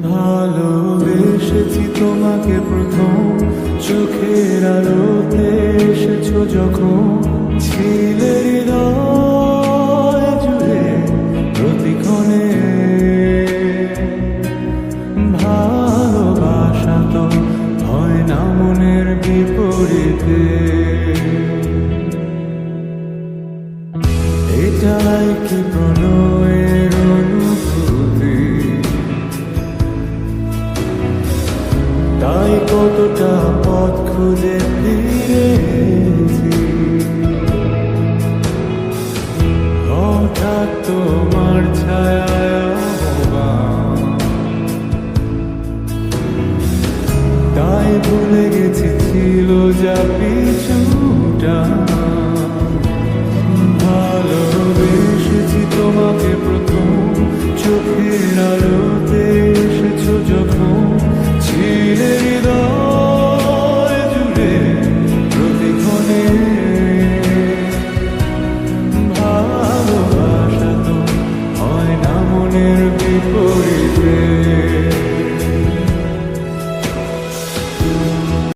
ভালোবেসেছি তোমাকে প্রথম, চোখের আলোতে এসেছো যখন, ছিলে হৃদয় জুড়ে প্রতিক্ষণে। ভালোবাসা তো হয় না মনের বিপরীতে, এটাই কি প্রণয়ের অনুভূতি? তাই কতটা পথ খুঁজে ফিরেছি, হঠাৎ তো